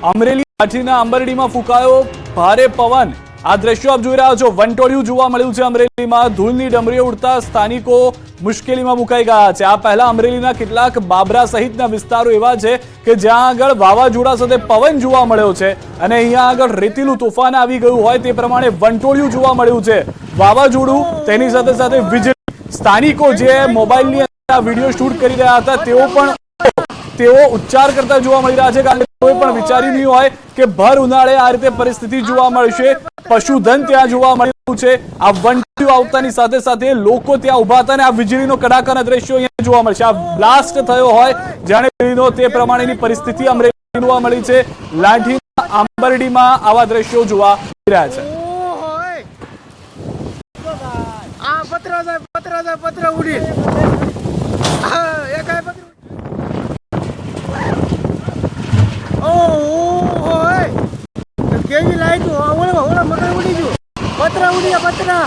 અમરેલી લાઠીના અંબરડીમાં ફૂંકાયો ભારે પવન। આ દ્રશ્યો આપ જોઈ રહ્યા છો। વંટોળિયું જોવા મળ્યું છે અમરેલીમાં। ધૂળની ડમરીઓ ઉડતા સ્થાનિકો મુશ્કેલીમાં મુકાઈ ગયા છે। આ પહેલા અમરેલીના કેટલાક બાબરા સહિતના વિસ્તારો એવા છે કે જ્યાં આગળ વાવાઝોડા સાથે પવન જોવા મળ્યો છે અને અહીંયા આગળ રેતીલું તોફાન આવી ગયું હોય તે પ્રમાણે વંટોળિયું જોવા મળ્યું છે। વાવાઝોડું તેની સાથે સાથે વીજળી। સ્થાનિકો જે મોબાઈલની અંદર વિડીયો શૂટ કરી રહ્યા હતા તેઓ ઉચ્ચાર કરતા જોવા મળી રહ્યા છે કારણ કે કોઈ પણ વિચારી નહીં હોય કે ભર ઉનાળે આ રીતે પરિસ્થિતિ જોવા મળશે। પશુધન ત્યાં જોવા મળ્યું છે। આ વંટોળિયું આવતાની સાથે સાથે લોકો ત્યાં ઉભા હતા અને આ વીજળીનો કડાકાના દ્રશ્યો અહીંયા જોવા મળશે। આ બ્લાસ્ટ થયો હોય જાણે વીજળીનો તે પ્રમાણેની પરિસ્થિતિ અમરેલી જોવા મળી છે। લાઠીના આંબરડીમાં આવા દ્રશ્યો જોવા મળી રહ્યા છે। પત્ર ઉડી કેવી લાઈટ મકાન ઉડી ગયું। પતરા ઉડ્યા પતરા।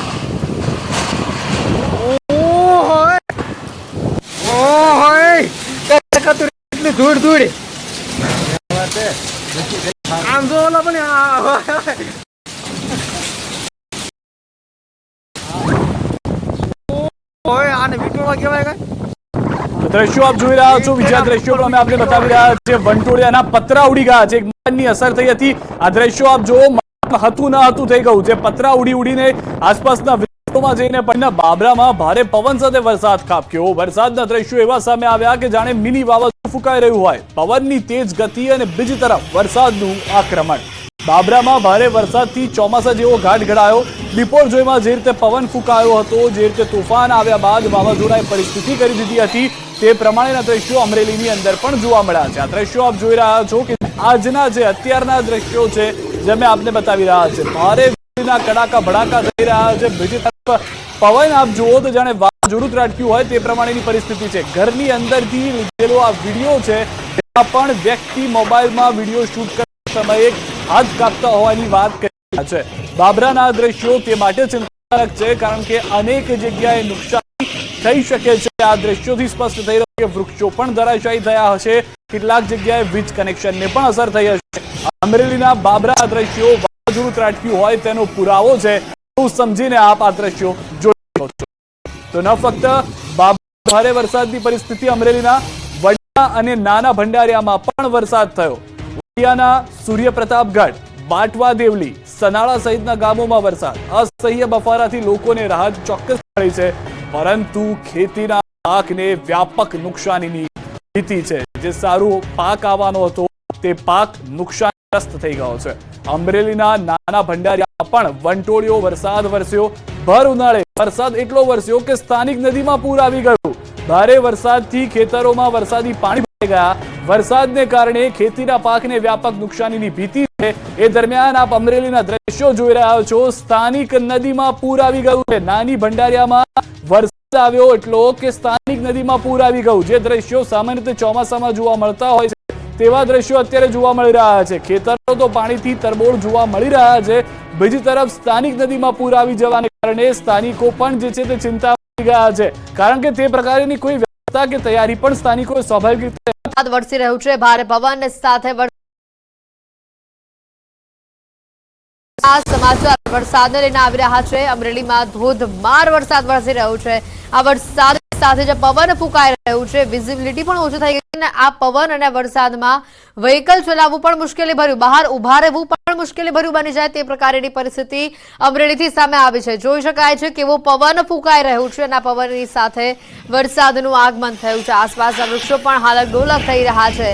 એટલી ધૂળ ધૂળ આમ જો ઓલા પણ આને વિટોળવા કહેવાય કઈ। દ્રશ્યો આપ જોઈ રહ્યા છો। બીજા દ્રશ્યો પણ અમે આપને બતાવી રહ્યા છીએ। વંટોળિયાના પતરા ઉડી ગયા છે। એક મકાનની અસર થઈ હતી। આ દ્રશ્યો આપ જો હતું ન હતું થઈ ગયું છે। પતરા ઉડીને આસપાસના વિસ્તારોમાં જઈને પણ બાબરામાં ભારે પવન સાથે વરસાદ ખાબક્યો। વરસાદના દ્રશ્યો એવા સામે આવ્યા કે જાણે મિની વાવાઝોડું ફૂંકાઈ રહ્યું હોય। પવનની તેજ ગતિ અને બીજી તરફ વરસાદનું આક્રમણ। બાબરામાં ભારે વરસાદથી ચોમાસા જેવો ઘાટ ઘડાયો। બિપોરજોયમાં જે રીતે પવન ફૂંકાયો હતો, જે રીતે તોફાન આવ્યા બાદ વાવાઝોડાએ પરિસ્થિતિ કરી દીધી હતી, તે પ્રમાણેના દ્રશ્યો અમરેલીની અંદર પણ જોવા મળ્યા છે। આ દ્રશ્યો આપ જોઈ રહ્યા છો કે આજના જે અત્યારના દ્રશ્યો છે જે અમે આપને બતાવી રહ્યા છે। ભારે વીજળીના કડાકા ભડાકા થઈ રહ્યા છે। બીજી તરફ પવન આપ જુઓ તો જાણે વાવાઝોડું ત્રાટક્યું હોય તે પ્રમાણેની પરિસ્થિતિ છે। ઘરની અંદરથી લીધેલો આ વિડીયો છે તેમાં પણ વ્યક્તિ મોબાઈલમાં વિડીયો શૂટ કરતા સમયે હાથ કાપતા હોવાની વાત કરી રહ્યા છે। બાબરાના દ્રશ્યો તે માટે ચિંતાજનક છે કારણ કે અનેક જગ્યાએ નુકસાન થઈ શકે છે। આ દ્રશ્યોથી સ્પષ્ટ થઈ રહ્યું કે વૃક્ષો પણ ધરાશાયી થયા હશે। કેટલાક જગ્યાએ વીજ કનેક્શનને પણ અસર થઈ હશે। અમરેલીના બાબરા દ્રશ્યો વાવાઝોડું ત્રાટક્યું હોય તેનો પુરાવો છે એવું સમજીને આપ આ દ્રશ્યો જોઈ શકો છો। તો ન ફક્ત ભારે વરસાદની પરિસ્થિતિ અમરેલીના વડિયા અને નાના ભંડારિયામાં પણ વરસાદ થયો। વડિયાના સૂર્યપ્રતાપગઢ, બાટવા દેવલી, સનાળા સહિતના ગામોમાં વરસાદ। અસહ્ય બફારાથી લોકોને રાહત ચોક્કસ મળી છે પરંતુ ખેતીના પાકને વ્યાપક નુકસાનીની ભીતિ છે। જે સારું પાક આવવાનો હતો તે પાક નુકસાનગ્રસ્ત થઈ ગયો છે। અમરેલીના નાના ભંડારિયામાં પણ વંટોળિયો વરસાદ વરસ્યો। ભર ઉનાળે વરસાદ એટલો વરસ્યો કે સ્થાનિક નદીમાં પૂર આવી ગયું। ભારે વરસાદથી ખેતરોમાં વરસાદી પાણી ભરાઈ ગયા। વરસાદને કારણે ખેતીના પાકને વ્યાપક નુકસાનીની ભીતિ છે। એ દરમિયાન આપ અમરેલીના દ્રશ્યો જોઈ રહ્યા છો। સ્થાનિક નદીમાં પૂર આવી ગયું છે। નાની ભંડારિયામાં વરસાદ આવ્યો એટલો કે સ્થાનિક નદીમાં પૂર આવી ગયું। જે દ્રશ્યો સામાન્ય રીતે ચોમાસામાં જોવા મળતા હોય છે તેવા દ્રશ્યો અત્યારે જોવા મળી રહ્યા છે। ખેતરો તો પાણીથી તરબોળ જોવા મળી રહ્યા છે। બીજી તરફ સ્થાનિક નદીમાં પૂર આવી જવાને કારણે સ્થાનિકો પણ જે છે તે ચિંતામાં આવી ગયા છે કારણ કે તે પ્રકારની કોઈ વ્યવસ્થા કે તૈયારી પણ સ્થાનિકોએ સ્વાભાવિક રીતે વરસી રહ્યું છે। ભારે પવન સાથે સમાચાર વરસાદને લઈને આવી રહ્યા છે। અમરેલીમાં ધોધમાર વરસાદ વરસી રહ્યો છે। આ વરસાદ સાથે જે પવન ફૂંકાઈ રહ્યું છે, વિઝિબિલિટી પણ ઓછી થઈ ગઈ અને આ પવન અને વરસાદમાં વ્હીકલ ચલાવવું પણ મુશ્કેલી ભર્યું, બહાર ઉભા રહેવું પણ મુશ્કેલી ભર્યું બની જાય તે પ્રકારની પરિસ્થિતિ અમરેલીથી સામે આવી છે। જોઈ શકાય છે કેવો પવન ફૂંકાઈ રહ્યું છે અને આ પવનની સાથે વરસાદનું આગમન થયું છે। આસપાસના વૃક્ષો પણ હાલક ડોલક થઈ રહ્યા છે।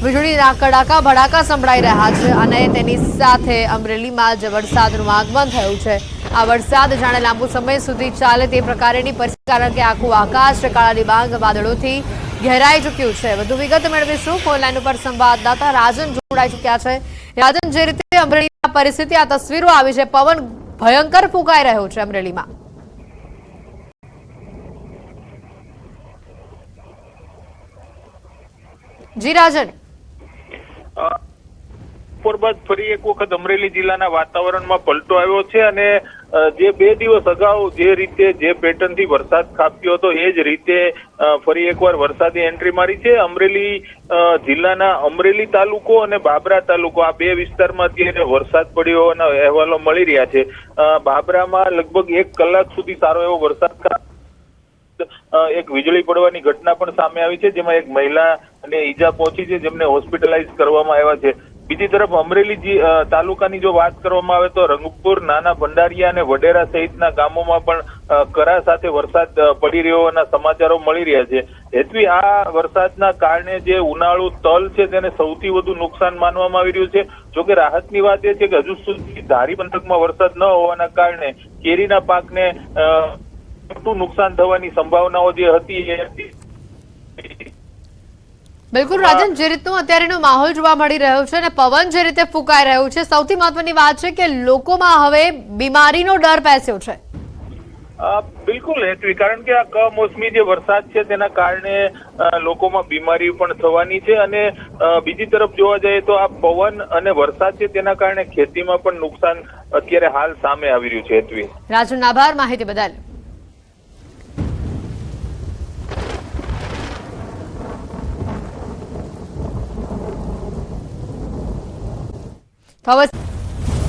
વીજળીના કડાકા ભડાકા સંભળાઈ રહ્યા છે અને તેની સાથે અમરેલીમાં જે વરસાદનું આગમન થયું છે, આ વરસાદ જાણે લાંબુ સમય સુધી ચાલે તે પ્રકારની પરિસ્થિતિ કારણ કે આખું આકાશ કાળા ડિબાંગ વાદળોથી ઘેરાઈ ચૂક્યું છે। વધુ વિગત મેળવીશું। ફોન લાઈન ઉપર સંવાદદાતા રાજન જોડાઈ ચૂક્યા છે। રાજન, જે રીતે અમરેલીમાં પરિસ્થિતિ, આ તસવીરો આવી છે, પવન ભયંકર ફૂંકાઈ રહ્યો છે અમરેલીમાં। જી રાજન। બપોર બાદ ફરી એક વખત અમરેલી જિલ્લાના વાતાવરણમાં પલટો આવ્યો છે અને જે 2 દિવસ અગાઉ જે રીતે જે પેટર્નથી વરસાદ ખાબક્યો હતો એ જ રીતે ફરી એકવાર વરસાદી એન્ટ્રી મારી છે. અમરેલી જિલ્લાના અમરેલી તાલુકો અને બાબરા તાલુકો આ 2 વિસ્તારમાં અત્યારે વરસાદ પડ્યો હોવાના અહેવાલો મળી રહ્યા છે. બાબરામાં લગભગ 1 કલાક સુધી સારો એવો વરસાદ, એક વીજળી પડવાની ઘટના પણ સામે આવી છે, જેમાં એક મહિલાને ઈજા પહોંચી છે, જેમને હોસ્પિટલાઇઝ કરવામાં આવ્યા છે. બીજી તરફ અમરેલી તાલુકાની જો વાત કરવામાં આવે તો રંગપુર, નાના ભંડારિયા અને વડેરા સહિતના ગામોમાં પણ કરા સાથે વરસાદ પડી રહ્યો હોવાના સમાચારો મળી રહ્યા છે. હેતવી, આ વરસાદના કારણે જે ઉનાળુ તલ છે તેને સૌથી વધુ નુકસાન માનવામાં આવી રહ્યું છે. જોકે રાહતની વાત એ છે કે હજુ સુધી ધારી પંથકમાં વરસાદ ન હોવાના કારણે કેરીના પાકને મોટું નુકસાન થવાની સંભાવનાઓ જે હતી એ હતી. બિલકુલ રાજન, જે રીતનો અત્યારેનો માહોલ જોવા મળી રહ્યો છે અને પવન જે રીતે ફૂંકાઈ રહ્યું છે, સૌથી મહત્વની વાત છે કે લોકોમાં હવે બીમારીનો ડર પેસ્યો છે. બિલકુલ હેતવી, કારણ કે આ કમોસમી જે વરસાદ છે તેના કારણે લોકોમાં બીમારી પણ થવાની છે અને બીજી તરફ જોવા જઈએ તો આ પવન અને વરસાદ છે તેના કારણે ખેતીમાં પણ નુકસાન અત્યારે હાલ સામે આવી રહ્યું છે. હેતવી, રાજન, આભાર માહિતી બદલ. હવે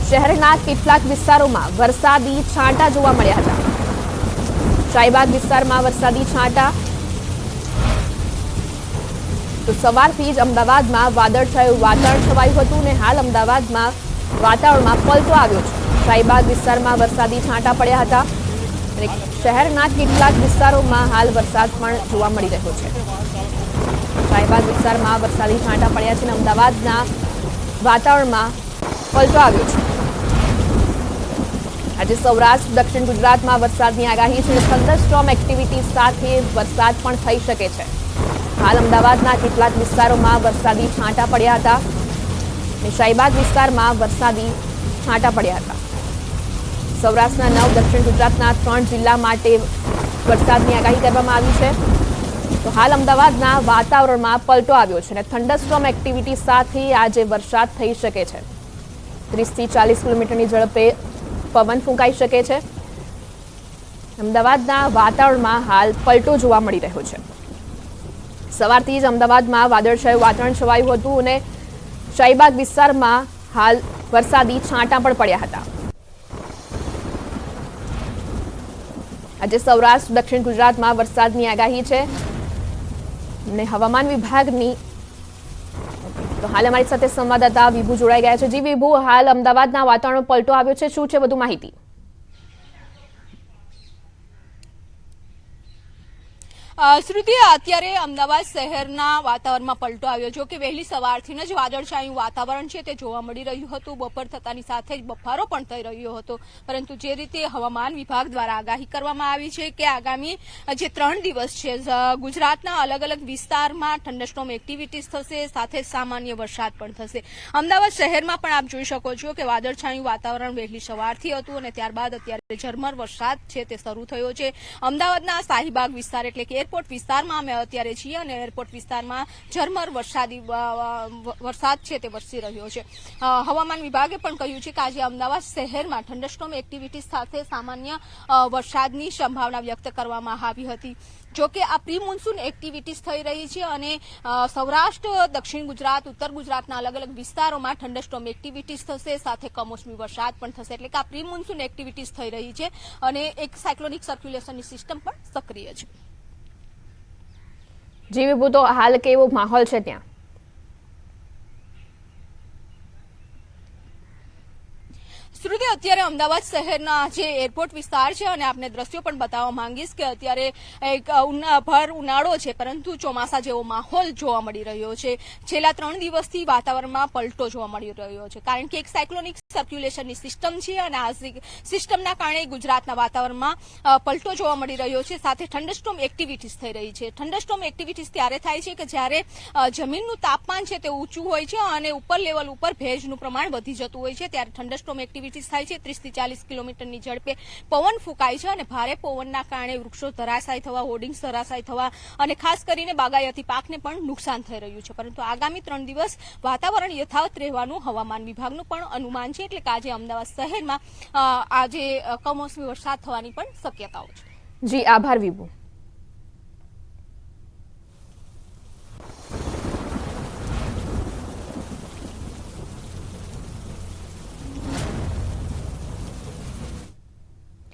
શહેરના કેટલાક વિસ્તારોમાં વરસાદી છાંટા જોવા મળ્યા હતા. શાહીબાગ વિસ્તારમાં વરસાદી છાંટા. તો સવારથી જ અમદાવાદમાં વાદળછાયું વાતાવરણ છવાયું હતું અને હાલ અમદાવાદમાં વાતાવરણમાં પલટો આવ્યો છે. શાહીબાગ વિસ્તારમાં વરસાદી છાંટા પડ્યા હતા અને શહેરના કેટલાક વિસ્તારોમાં હાલ વરસાદ પણ જોવા મળી રહ્યો છે. શાહીબાગ વિસ્તારમાં વરસાદી છાંટા પડ્યા છે અને અમદાવાદના વાતાવરણમાં પલટો આવ્યો છે. આજે સૌરાષ્ટ્ર, દક્ષિણ ગુજરાતમાં વરસાદની આગાહી છે. થંડરસ્ટોર્મ એક્ટિવિટી સાથે વરસાદ પણ થઈ શકે છે. હાલ અમદાવાદના કેટલાક વિસ્તારોમાં વરસાદી છાંટા પડ્યા હતા અને શાહીબાગ વિસ્તારમાં વરસાદી છાંટા પડ્યા હતા. સૌરાષ્ટ્રના 9, દક્ષિણ ગુજરાતના 3 જિલ્લા માટે વરસાદની આગાહી કરવામાં આવી છે. તો હાલ અમદાવાદના વાતાવરણમાં પલટો આવ્યો છે અને થંડરસ્ટોર્મ એક્ટિવિટી સાથે આજે વરસાદ થઈ શકે છે. 30 થી 40 કિલોમીટરની ઝડપે પવન ફૂંકાઈ શકે છે. અમદાવાદના વાતાવરણમાં હાલ પલટો જોવા મળી રહ્યો છે. સવારથી જ અમદાવાદમાં વાદળછાયું વાતાવરણ છવાયું હતું અને શાહીબાગ વિસ્તારમાં હાલ વરસાદી છાંટા પણ પડ્યા હતા. આજે સૌરાષ્ટ્ર, દક્ષિણ ગુજરાતમાં વરસાદની આગાહી છે અને હવામાન વિભાગની. તો હાલ અમારી સાથે સંવાદદાતા વિભુ જોડાઈ ગયા છે. જી વિભુ, હાલ અમદાવાદના વાતાવરણ પલટો આવ્યો છે, શું છે વધુ માહિતી? શ્રુતિ, અત્યારે અમદાવાદ શહેરના વાતાવરણમાં પલટો આવ્યો છે કે વહેલી સવારથી જ વાદળછાયું વાતાવરણ છે તે જોવા મળી રહ્યું હતું. બપોર થતાની સાથે જ બફારો પણ થઈ રહ્યો હતો, પરંતુ જે રીતે હવામાન વિભાગ દ્વારા આગાહી કરવામાં આવી છે કે આગામી જે 3 દિવસ છે ગુજરાતના અલગ અલગ વિસ્તારમાં થંડરસ્ટોર્મ એક્ટિવિટીઝ થશે, સાથે સામાન્ય વરસાદ પણ થશે. અમદાવાદ શહેરમાં પણ આપ જોઈ શકો છો કે વાદળછાયું વાતાવરણ વહેલી સવારથી હતું અને ત્યારબાદ અત્યારે ઝરમર વરસાદ છે તે શરૂ થયો છે. અમદાવાદના શાહીબાગ વિસ્તાર એટલે કે એરપોર્ટ વિસ્તારમાં અમે અત્યારે છીએ અને એરપોર્ટ વિસ્તારમાં ઝરમર વરસાદ છે તે વરસી રહ્યો છે. હવામાન વિભાગે પણ કહ્યું છે કે આજે અમદાવાદ શહેરમાં થંડરસ્ટોર્મ એક્ટિવિટી સાથે સામાન્ય વરસાદની સંભાવના વ્યક્ત કરવામાં આવી હતી. જોકે આ પ્રી મોન્સૂન એક્ટિવિટીઝ થઈ રહી છે અને સૌરાષ્ટ્ર, દક્ષિણ ગુજરાત, ઉત્તર ગુજરાતના અલગ અલગ વિસ્તારોમાં થંડરસ્ટોર્મ એક્ટિવિટીઝ થશે, સાથે કમોસમી વરસાદ પણ થશે. એટલે કે આ પ્રી મોન્સૂન એક્ટિવિટીઝ થઈ રહી છે અને એક સાયક્લોનિક સર્ક્યુલેશનની સિસ્ટમ પણ સક્રિય છે. જી વિભુ, તો હાલ કેવો માહોલ છે ત્યાં? શ્રુતિ, અત્યારે અમદાવાદ શહેરના જે એરપોર્ટ વિસ્તાર છે અને આપને દ્રશ્યો પણ બતાવવા માંગીશ કે અત્યારે એક ભર ઉનાળો છે પરંતુ ચોમાસા જેવો માહોલ જોવા મળી રહ્યો છે. છેલ્લા 3 દિવસથી વાતાવરણમાં પલટો જોવા મળી રહ્યો છે કારણ કે એક સાયક્લોનિક સર્ક્યુલેશનની સિસ્ટમ છે અને આ સિસ્ટમના કારણે ગુજરાતના વાતાવરણમાં પલટો જોવા મળી રહ્યો છે. સાથે થંડરસ્ટોર્મ એક્ટિવિટીઝ થઈ રહી છે. થંડરસ્ટોર્મ એક્ટિવિટીઝ ત્યારે થાય છે કે જ્યારે જમીનનું તાપમાન છે તે ઊંચું હોય છે અને ઉપર લેવલ ઉપર ભેજનું પ્રમાણ વધી જતું હોય છે ત્યારે થંડરસ્ટોર્મ એક્ટિવિટીઝ થાય છે. 30 થી 40 કિલોમીટરની ઝડપે પવન ફૂંકાય છે અને ભારે પવનના કારણે વૃક્ષો ધરાશાયી થવા, હોર્ડિંગ્સ ધરાશાયી થવા અને ખાસ કરીને બાગાયતી પાકને પણ નુકસાન થઈ રહ્યું છે. પરંતુ આગામી 3 દિવસ વાતાવરણ યથાવત રહેવાનું હવામાન વિભાગનું પણ અનુમાન છે. એટલે કે આજે અમદાવાદ શહેરમાં આજે કમોસમી વરસાદ થવાની પણ શક્યતાઓ છે. જી આભાર વિભુ.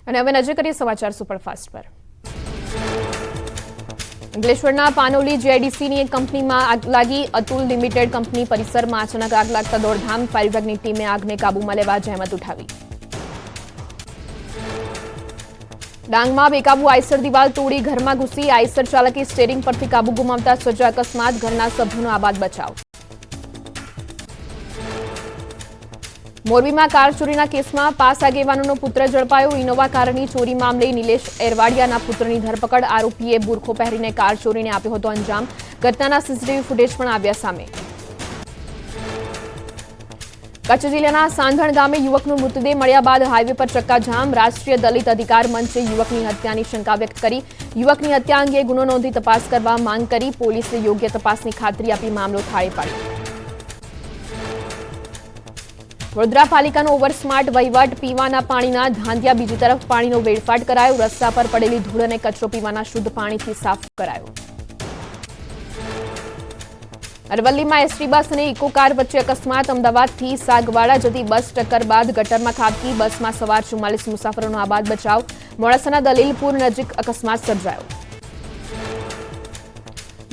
અને હવે નજર કરીએ સમાચાર સુપરફાસ્ટ પર. અંકલેશ્વરના પાનોલી જીઆઈડીસીની એક કંપનીમાં આગ લાગી. અતુલ લિમિટેડ કંપની પરિસરમાં અચાનક આગ લાગતા દોડધામ. ફાયર વિભાગની ટીમે આગને કાબૂમાં લેવા જહેમત ઉઠાવી. ડાંગમાં બેકાબુ આઈસર દિવાલ તોડી ઘરમાં ઘૂસી. આઈસર ચાલકે સ્ટેરિંગ પરથી કાબુ ગુમાવતા સર્જાયો અકસ્માત. ઘરના સભ્યોનો આબાદ બચાવ. મોરબીમાં કાર ચોરીના કેસમાં પાસ આગેવાનોનો પુત્ર ઝડપાયો. ઇનોવા કારની ચોરી મામલે નિલેશ એરવાડિયાના પુત્રની ધરપકડ. આરોપીએ બુરખો પહેરીને કાર ચોરીને આપ્યો હતો અંજામ. ઘટનાના સીસીટીવી ફૂટેજ પણ આવ્યા સામે. કચ્છ જિલ્લાના સાંધણ ગામે યુવકનો મૃતદેહ મળ્યા બાદ હાઈવે પર ચક્કાજામ. રાષ્ટ્રીય દલિત અધિકાર મંચે યુવકની હત્યાની શંકા વ્યક્ત કરી. યુવકની હત્યા અંગે ગુનો નોંધી તપાસ કરવા માંગ કરી. પોલીસે યોગ્ય તપાસની ખાતરી આપી મામલો થાળે પાડ્યો. વડોદરા પાલિકાનો ઓવરસ્માર્ટ વહીવટ. પીવાના પાણીના ધાંધિયા. બીજી તરફ પાણીનો વેડફાટ કરાયો. રસ્તા પર પડેલી ધૂળ અને કચરો પીવાના શુદ્ધ પાણીથી સાફ કરાયો. અરવલ્લીમાં એસટી બસ અને ઇકો કાર વચ્ચે અકસ્માત. અમદાવાદથી સાગવાડા જતી બસ ટક્કર બાદ ગટરમાં ખાબકી. બસમાં સવાર 44 મુસાફરોનો આબાદ બચાવ. મોડાસાના દલીલપુર નજીક અકસ્માત સર્જાયો.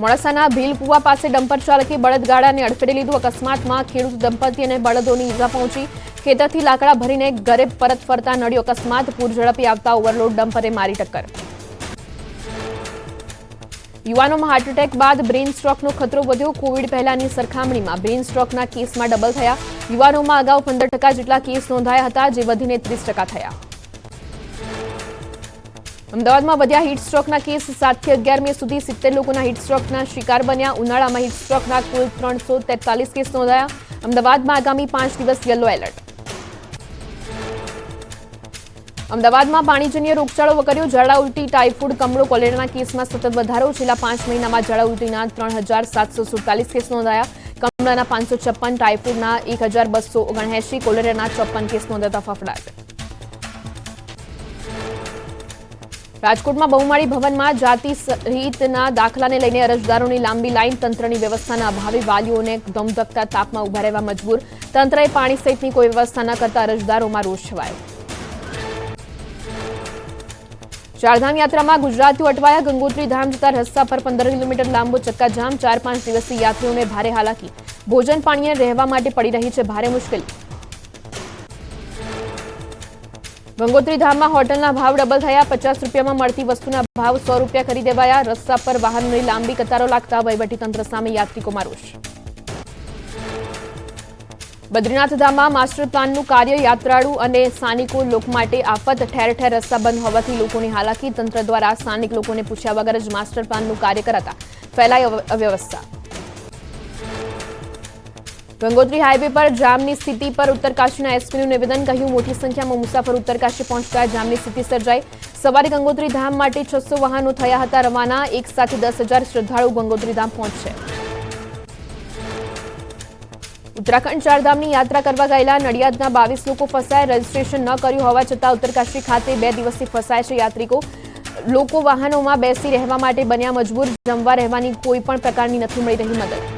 મોડાસાના ભીલકુવા પાસે ડમ્પર ચાલકે બળદગાડાને અડફેટે લીધું. અકસ્માતમાં ખેડૂત દંપતી અને બળદોની ઈજા પહોંચી. ખેતરથી લાકડા ભરીને ઘરે પરત ફરતા નડ્યો અકસ્માત. પૂર ઝડપી આવતા ઓવરલોડ ડમ્પરે મારી ટક્કર. યુવાનોમાં હાર્ટ એટેક બાદ બ્રેઇન સ્ટ્રોકનો ખતરો વધ્યો. કોવિડ પહેલાની સરખામણીમાં બ્રેઇન સ્ટ્રોકના કેસમાં ડબલ થયા. યુવાનોમાં અગાઉ 15% જેટલા કેસ નોંધાયા હતા, જે વધીને 30% થયા. અમદાવાદમાં વધ્યા હીટ સ્ટ્રોકના કેસ. 7 થી 11 મે સુધી 70 લોકોના હીટ સ્ટ્રોકના શિકાર બન્યા. ઉનાળામાં હીટ સ્ટ્રોકના કુલ 343 કેસ નોંધાયા. અમદાવાદમાં આગામી 5 દિવસ યલો એલર્ટ. અમદાવાદમાં પાણીજન્ય રોગચાળો વકર્યો. ઝાડા ઉલટી, ટાઇફોઇડ, કમળો, કોલેરાના કેસમાં સતત વધારો. છેલ્લા 5 મહિનામાં ઝાડા ઉલટીના 3747 કેસ નોંધાયા. કમળાના 556, ટાઇફોઇડના 1279, કોલેરાના 54 કેસ નોંધાતા ફફડાટ. રાજકોટમાં બહુમાળી ભવનમાં જાતિ સહિતના દાખલાને લઈને અરજદારોની લાંબી લાઈન. તંત્રની વ્યવસ્થાના અભાવે વાલીઓને ધમધકતા તાપમાં ઉભા રહેવા મજબૂર. તંત્રએ પાણી સહિતની કોઈ વ્યવસ્થા ન કરતા અરજદારોમાં રોષ છવાયો. ચારધામ યાત્રામાં ગુજરાતીઓ અટવાયા. ગંગોત્રી ધામ જતા રસ્તા પર 15 કિલોમીટર લાંબો ચક્કાજામ. 4-5 દિવસથી યાત્રીઓને ભારે હાલાકી. ભોજન પાણીને રહેવા માટે પડી રહી છે ભારે મુશ્કેલી. ગંગોત્રી ધામમાં હોટલના ભાવ ડબલ થયા. 50 રૂપિયામાં મળતી વસ્તુના ભાવ 100 રૂપિયા કરી દેવાયા. રસ્તા પર વાહનોની લાંબી કતારો લાગતા વહીવટીતંત્ર સામે યાત્રિકોમાં રોષ. બદ્રીનાથ ધામમાં માસ્ટર પ્લાનનું કાર્ય. યાત્રાળુ અને સ્થાનિકો લોકો માટે આફત. ઠેર ઠેર રસ્તા બંધ હોવાથી લોકોની હાલાકી. તંત્ર દ્વારા સ્થાનિક લોકોને પૂછ્યા વગર જ માસ્ટર પ્લાનનું કાર્ય કરાતા ફેલાઈ અવ્યવસ્થા. ગંગોત્રી હાઈવે પર જામની સ્થિતિ પર ઉત્તરકાશીના એસપીનું નિવેદન. કહ્યું, મોટી સંખ્યામાં મુસાફરો ઉત્તરકાશી પહોંચતા જામની સ્થિતિ સર્જાઈ. સવારે ગંગોત્રી ધામ માટે 600 વાહનો થયા હતા રવાના. એક સાથે 10,000 શ્રદ્ધાળુ ગંગોત્રી ધામ પહોંચશે. ઉત્તરાખંડ ચારધામની યાત્રા કરવા ગયેલા નડિયાદના 22 લોકો ફસાયા. રજીસ્ટ્રેશન ન કર્યું હોવા છતાં ઉત્તરકાશી ખાતે 2 દિવસથી ફસાય છે યાત્રિકો. લોકો વાહનોમાં બેસી રહેવા માટે બન્યા મજબૂર. જમવા રહેવાની કોઈ પણ પ્રકારની નથી મળી રહી મદદ.